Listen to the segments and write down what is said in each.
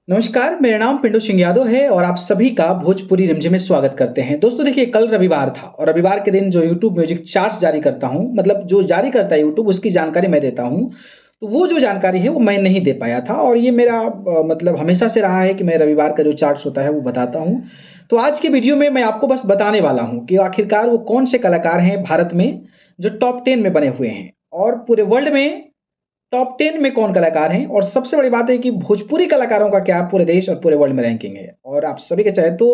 नमस्कार, मेरा नाम पिंटू सिंह यादव है और आप सभी का भोजपुरी रिमझिम में स्वागत करते हैं। दोस्तों देखिए, कल रविवार था और रविवार के दिन जो यूट्यूब म्यूजिक चार्ट्स जारी करता हूँ, मतलब जो जारी करता है यूट्यूब उसकी जानकारी मैं देता हूँ। तो वो जो जानकारी है वो मैं नहीं दे पाया था और ये मेरा मतलब हमेशा से रहा है कि मैं रविवार का जो चार्ट्स होता है वो बताता हूँ। तो आज की वीडियो में मैं आपको बस बताने वाला हूँ कि आखिरकार वो कौन से कलाकार हैं भारत में जो टॉप 10 में बने हुए हैं और पूरे वर्ल्ड में टॉप 10 में कौन कलाकार हैं और सबसे बड़ी बात है कि भोजपुरी कलाकारों का क्या पूरे देश और पूरे वर्ल्ड में रैंकिंग है। और आप सभी के चाहे तो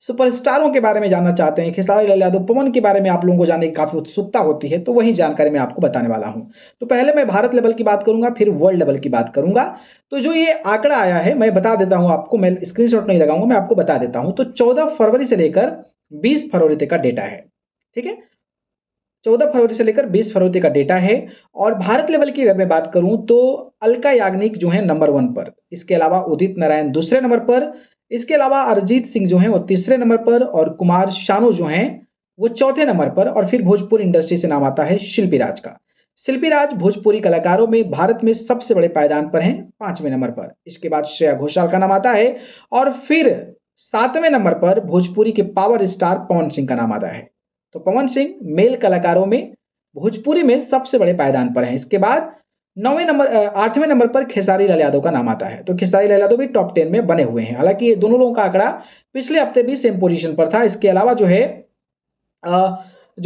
सुपरस्टारों के बारे में जानना चाहते हैं, खेसारी लाल यादव, पवन के बारे में आप लोगों को जानने की काफ़ी उत्सुकता होती है, तो वही जानकारी मैं आपको बताने वाला हूँ। तो पहले मैं भारत लेवल की बात करूँगा, फिर वर्ल्ड लेवल की बात करूँगा। तो जो ये आंकड़ा आया है, मैं बता देता हूँ आपको, मैं स्क्रीनशॉट नहीं लगाऊँगा, मैं आपको बता देता हूँ। तो 14 फरवरी से लेकर 20 फरवरी तक का डेटा है, ठीक है? 14 फरवरी से लेकर 20 फरवरी तक का डेटा है। और भारत लेवल की अगर मैं बात करूं तो अलका याग्निक जो है नंबर 1 पर, इसके अलावा उदित नारायण दूसरे नंबर पर, इसके अलावा अरिजीत सिंह जो हैं वो तीसरे नंबर पर और कुमार शानू जो हैं वो चौथे नंबर पर। और फिर भोजपुरी इंडस्ट्री से नाम आता है शिल्पी राज का। शिल्पी राज भोजपुरी कलाकारों में भारत में सबसे बड़े पायदान पर हैं, 5वें नंबर पर। इसके बाद श्रेया घोषाल का नाम आता है और फिर 7वें नंबर पर भोजपुरी के पावर स्टार पवन सिंह का नाम आता है। तो पवन सिंह मेल कलाकारों में भोजपुरी में सबसे बड़े पायदान पर हैं। इसके बाद 8वें नंबर पर खेसारी लाल यादव का नाम आता है। तो खेसारी लाल यादव भी टॉप 10 में बने हुए हैं। हालांकि ये दोनों लोगों का आंकड़ा पिछले हफ्ते भी सेम पोजीशन पर था। इसके अलावा जो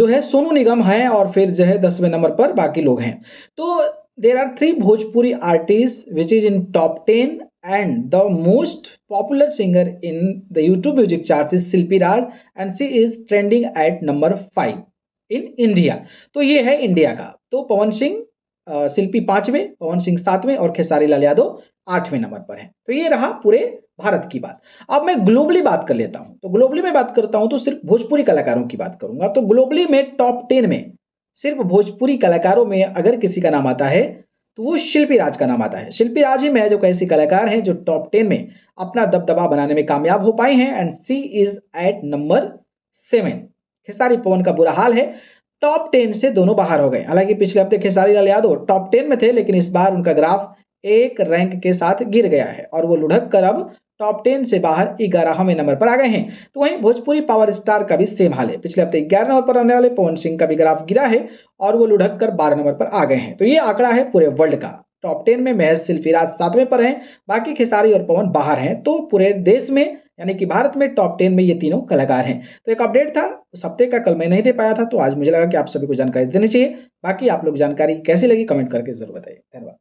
है सोनू निगम है और फिर जो है 10वें नंबर पर बाकी लोग हैं। तो there are three Bhojpuri artist which is in top 10 and the most popular singer in the YouTube music chart is Shilpi Raj and she is trending at number 5 in India. तो ये है इंडिया का। तो पवन सिंह शिल्पी 5वें, पवन सिंह 7वें और खेसारी लाल यादव 8वें नंबर पर है। तो ये रहा पूरे भारत की बात। अब मैं ग्लोबली बात कर लेता हूं। तो ग्लोबली में बात करता हूं तो सिर्फ भोजपुरी कलाकारों की बात करूंगा। तो ग्लोबली में टॉप 10 में सिर्फ भोजपुरी कलाकारों में अगर किसी का नाम आता है तो वो शिल्पी राज का नाम आता है। शिल्पी राज ही में जो ऐसे कलाकार हैं जो टॉप 10 में अपना दबदबा बनाने में कामयाब हो पाए हैं and C is at number 7। Khesari Pawan का बुरा हाल है, टॉप 10 से दोनों बाहर हो गए। हालांकि पिछले हफ्ते खेसारी लाल यादव टॉप 10 में थे, लेकिन इस बार उनका ग्राफ एक रैंक के साथ गिर गया है और वो लुढ़क कर अब टॉप 10 से बाहर 11वें नंबर पर आ गए हैं। तो वहीं भोजपुरी पावर स्टार का भी सेम हाल है। पिछले हफ्ते 11 नंबर पर रहने वाले पवन सिंह का भी ग्राफ गिरा है और वो लुढ़क कर 12 नंबर पर आ गए हैं। तो ये आंकड़ा है पूरे वर्ल्ड का। टॉप 10 में महज शिल्पीराज 7वें पर हैं, बाकी खेसारी और पवन बाहर हैं। तो पूरे देश में यानी कि भारत में टॉप 10 में ये तीनों कलाकार हैं। तो एक अपडेट था उस हफ्ते का, कल मैं नहीं दे पाया था, तो आज मुझे लगा कि आप सभी को जानकारी देनी चाहिए। बाकी आप लोग जानकारी कैसी लगी कमेंट करके जरूर बताइए। धन्यवाद।